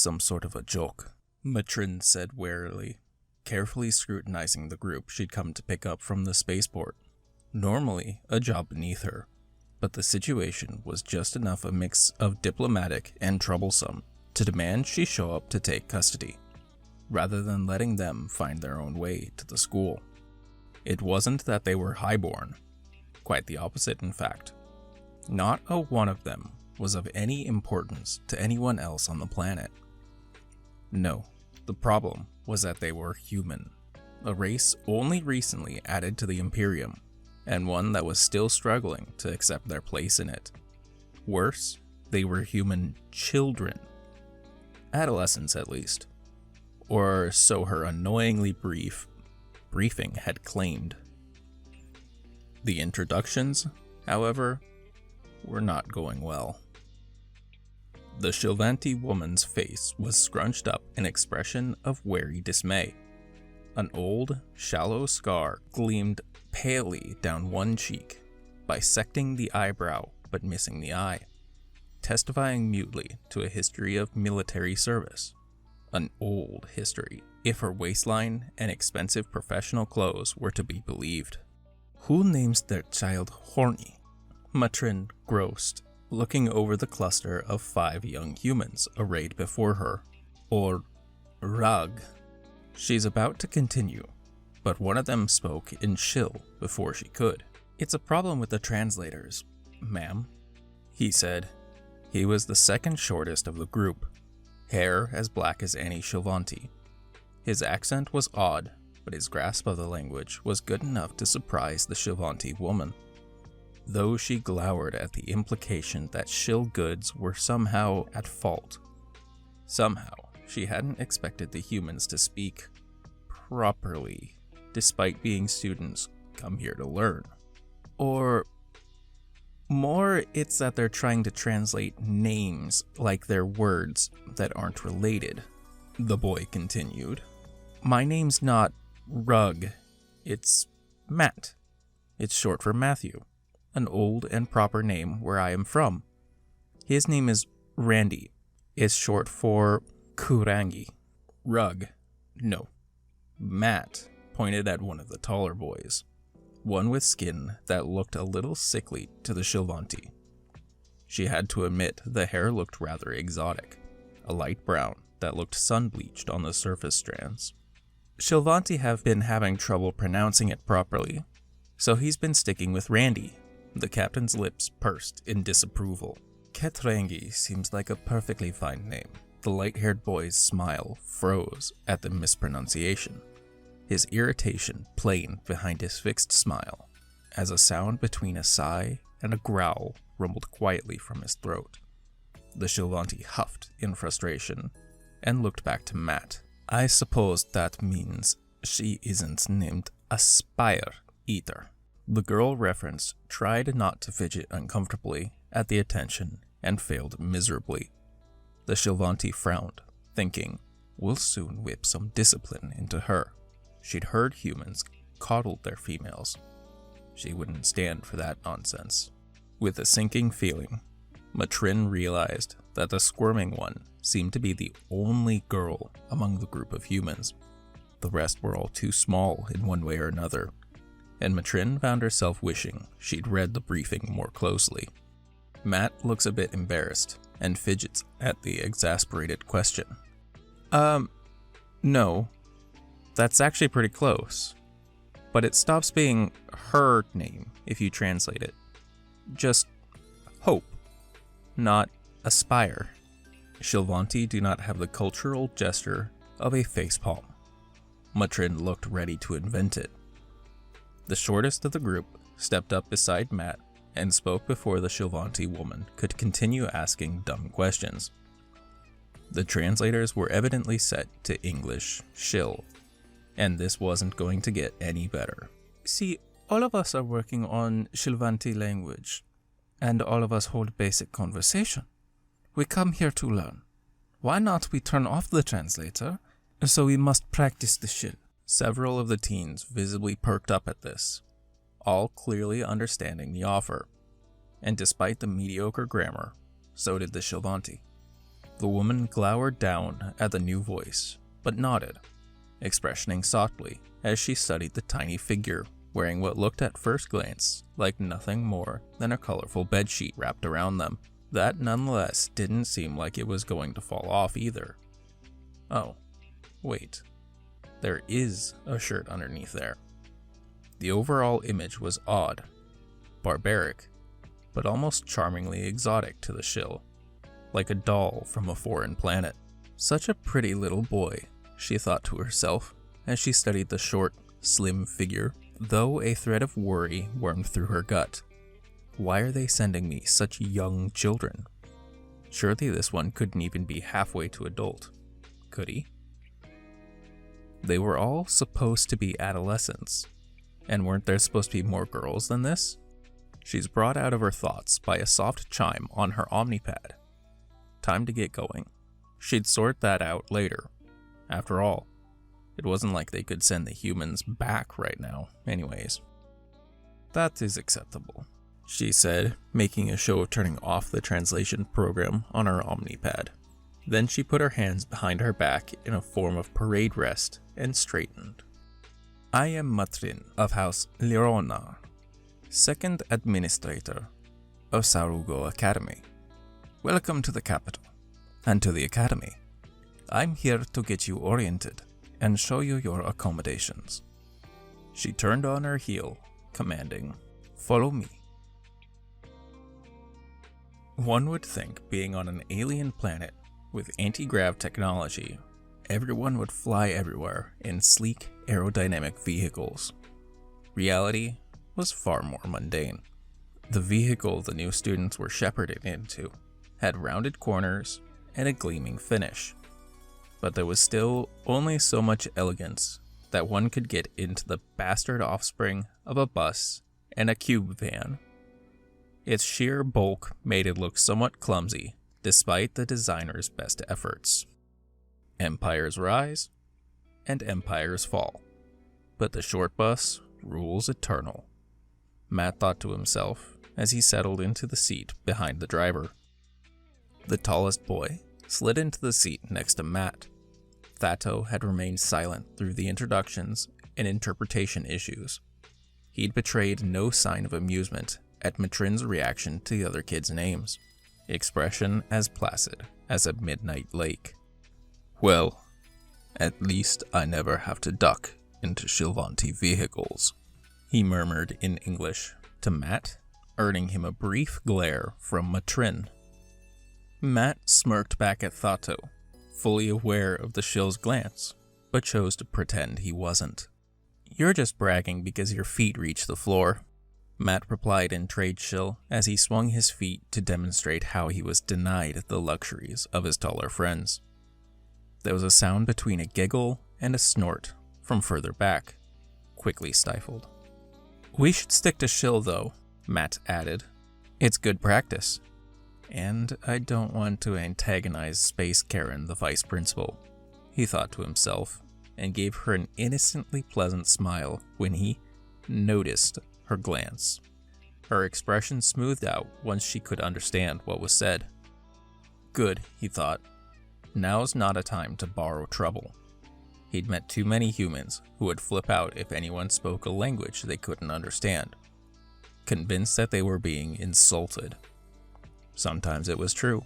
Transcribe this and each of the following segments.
some sort of a joke, Matrin said warily, carefully scrutinizing the group she'd come to pick up from the spaceport. Normally a job beneath her, but the situation was just enough a mix of diplomatic and troublesome to demand she show up to take custody, rather than letting them find their own way to the school. It wasn't that they were highborn, quite the opposite in fact. Not a one of them was of any importance to anyone else on the planet. No, the problem was that they were human, a race only recently added to the Imperium, and one that was still struggling to accept their place in it. Worse, they were human children. Adolescents at least. Or so her annoyingly brief briefing had claimed. The introductions, however, were not going well. The Shilvanti woman's face was scrunched up in expression of wary dismay. An old, shallow scar gleamed palely down one cheek, bisecting the eyebrow but missing the eye, testifying mutely to a history of military service. An old history, if her waistline and expensive professional clothes were to be believed. Who names their child horny? Matrin groused, looking over the cluster of 5 young humans arrayed before her. Or rug. She's about to continue, but one of them spoke in Shil before she could. It's a problem with the translators, ma'am, he said. He was the second shortest of the group, hair as black as any Shilvanti. His accent was odd, but his grasp of the language was good enough to surprise the Shilvanti woman. Though she glowered at the implication that Shil goods were somehow at fault. Somehow, she hadn't expected the humans to speak properly, despite being students come here to learn. Or more, it's that they're trying to translate names like they're words that aren't related, the boy continued. My name's not Rug, it's Matt. It's short for Matthew, an old and proper name where I am from. His name is Randy. It's short for Kurangi. Rug, no. Matt pointed at one of the taller boys, one with skin that looked a little sickly to the Shilvanti. She had to admit the hair looked rather exotic, a light brown that looked sun-bleached on the surface strands. Shilvanti have been having trouble pronouncing it properly, so he's been sticking with Randy. The captain's lips pursed in disapproval. Ketrangi seems like a perfectly fine name. The light-haired boy's smile froze at the mispronunciation, his irritation plain behind his fixed smile, as a sound between a sigh and a growl rumbled quietly from his throat. The Shilvanti huffed in frustration and looked back to Matt. I suppose that means she isn't named Aspire either. The girl referenced tried not to fidget uncomfortably at the attention and failed miserably. The Shilvanti frowned, thinking, we'll soon whip some discipline into her. She'd heard humans coddled their females. She wouldn't stand for that nonsense. With a sinking feeling, Matrin realized that the squirming one seemed to be the only girl among the group of humans. The rest were all too small in one way or another, and Matrin found herself wishing she'd read the briefing more closely. Matt looks a bit embarrassed and fidgets at the exasperated question. No. That's actually pretty close. But it stops being her name if you translate it. Just Hope, not Aspire. Shilvanti do not have the cultural gesture of a facepalm. Matrin looked ready to invent it. The shortest of the group stepped up beside Matt and spoke before the Shilvanti woman could continue asking dumb questions. The translators were evidently set to English Shil, and this wasn't going to get any better. See, all of us are working on Shilvanti language, and all of us hold basic conversation. We come here to learn. Why not we turn off the translator, so we must practice the Shil? Several of the teens visibly perked up at this, all clearly understanding the offer, and despite the mediocre grammar, so did the Shilvanti. The woman glowered down at the new voice, but nodded, expressioning softly as she studied the tiny figure wearing what looked at first glance like nothing more than a colorful bedsheet wrapped around them. That nonetheless didn't seem like it was going to fall off either. Oh, wait. There is a shirt underneath there. The overall image was odd, barbaric, but almost charmingly exotic to the shill, like a doll from a foreign planet. Such a pretty little boy, she thought to herself as she studied the short, slim figure, though a thread of worry wormed through her gut. Why are they sending me such young children? Surely this one couldn't even be halfway to adult, could he? They were all supposed to be adolescents, and weren't there supposed to be more girls than this? She's brought out of her thoughts by a soft chime on her Omnipad. Time to get going. She'd sort that out later. After all, it wasn't like they could send the humans back right now, anyways. That is acceptable, she said, making a show of turning off the translation program on her Omnipad. Then she put her hands behind her back in a form of parade rest and straightened. I am Matrin of House Lirona, second administrator of Sarugo Academy. Welcome to the capital, and to the academy. I'm here to get you oriented and show you your accommodations. She turned on her heel, commanding, "Follow me." One would think being on an alien planet with anti-grav technology, everyone would fly everywhere in sleek, aerodynamic vehicles. Reality was far more mundane. The vehicle the new students were shepherded into had rounded corners and a gleaming finish, but there was still only so much elegance that one could get into the bastard offspring of a bus and a cube van. Its sheer bulk made it look somewhat clumsy, despite the designer's best efforts. Empires rise, and empires fall, but the short bus rules eternal, Matt thought to himself as he settled into the seat behind the driver. The tallest boy slid into the seat next to Matt. Thato had remained silent through the introductions and interpretation issues. He'd betrayed no sign of amusement at Matrin's reaction to the other kids' names, expression as placid as a midnight lake. Well, at least I never have to duck into Shilvanti vehicles, he murmured in English to Matt, earning him a brief glare from Matrin. Matt smirked back at Thato, fully aware of the shill's glance, but chose to pretend he wasn't. You're just bragging because your feet reach the floor, Matt replied in trade shill as he swung his feet to demonstrate how he was denied the luxuries of his taller friends. There was a sound between a giggle and a snort from further back, quickly stifled. We should stick to shill though, Matt added. It's good practice. And I don't want to antagonize Space Karen, the vice principal, he thought to himself, and gave her an innocently pleasant smile when he noticed her glance. Her expression smoothed out once she could understand what was said. Good, he thought. Now's not a time to borrow trouble. He'd met too many humans who would flip out if anyone spoke a language they couldn't understand, convinced that they were being insulted. Sometimes it was true,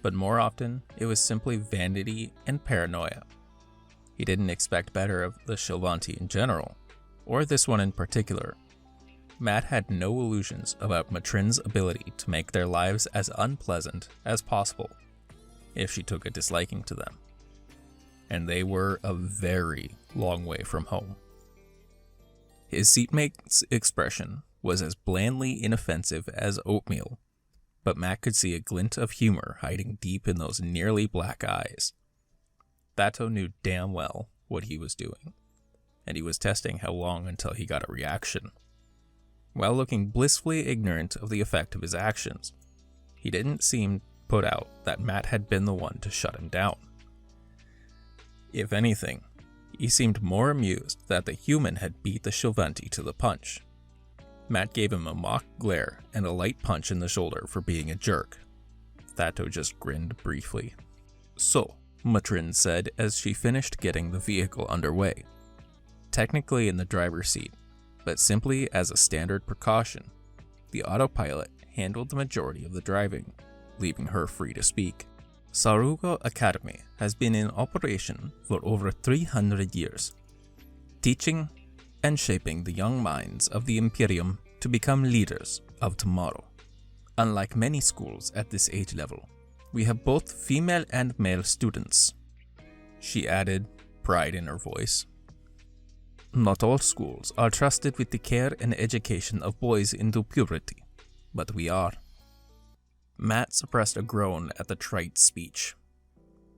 but more often it was simply vanity and paranoia. He didn't expect better of the Shilvanti in general, or this one in particular. Matt had no illusions about Matrin's ability to make their lives as unpleasant as possible if she took a disliking to them. And they were a very long way from home. His seatmate's expression was as blandly inoffensive as oatmeal, but Matt could see a glint of humor hiding deep in those nearly black eyes. Thato knew damn well what he was doing, and he was testing how long until he got a reaction. While looking blissfully ignorant of the effect of his actions, he didn't seem put out that Matt had been the one to shut him down. If anything, he seemed more amused that the human had beat the Shilvanti to the punch. Matt gave him a mock glare and a light punch in the shoulder for being a jerk. Thato just grinned briefly. So, Matrin said as she finished getting the vehicle underway. Technically in the driver's seat, but simply as a standard precaution, the autopilot handled the majority of the driving, leaving her free to speak. Sarugo Academy has been in operation for over 300 years, teaching and shaping the young minds of the Imperium to become leaders of tomorrow. Unlike many schools at this age level, we have both female and male students, she added, pride in her voice. Not all schools are trusted with the care and education of boys into puberty, but we are. Matt suppressed a groan at the trite speech,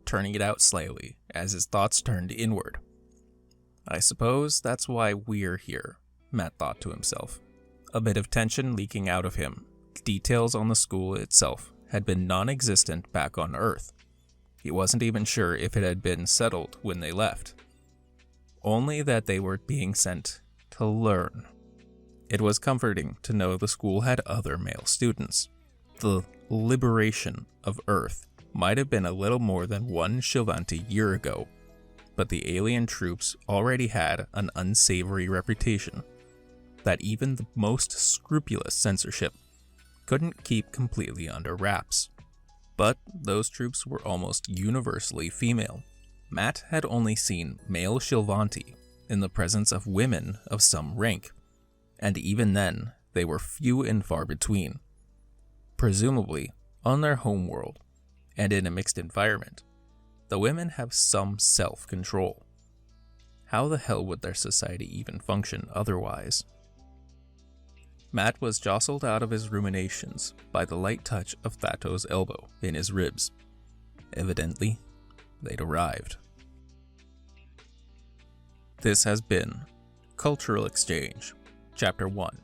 turning it out slightly as his thoughts turned inward. I suppose that's why we're here, Matt thought to himself, a bit of tension leaking out of him. Details on the school itself had been non-existent back on Earth. He wasn't even sure if it had been settled when they left. Only that they were being sent to learn. It was comforting to know the school had other male students. The liberation of Earth might have been a little more than one Shilvanti year ago, but the alien troops already had an unsavory reputation that even the most scrupulous censorship couldn't keep completely under wraps. But those troops were almost universally female. Matt had only seen male Shilvanti in the presence of women of some rank, and even then, they were few and far between. Presumably, on their homeworld, and in a mixed environment, the women have some self-control. How the hell would their society even function otherwise? Matt was jostled out of his ruminations by the light touch of Thato's elbow in his ribs. Evidently, they'd arrived. This has been Cultural Exchange, Chapter 1,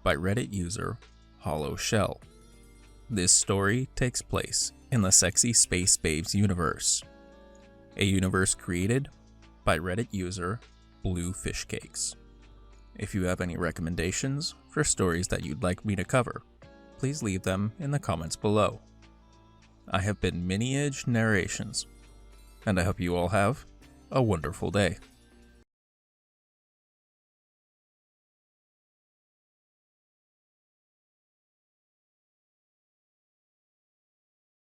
by Reddit user Hollow Shell. This story takes place in the Sexy Space Babes universe, a universe created by Reddit user Blue Fish Cakes. If you have any recommendations for stories that you'd like me to cover, please leave them in the comments below. I have been Miniage Narrations, and I hope you all have a wonderful day.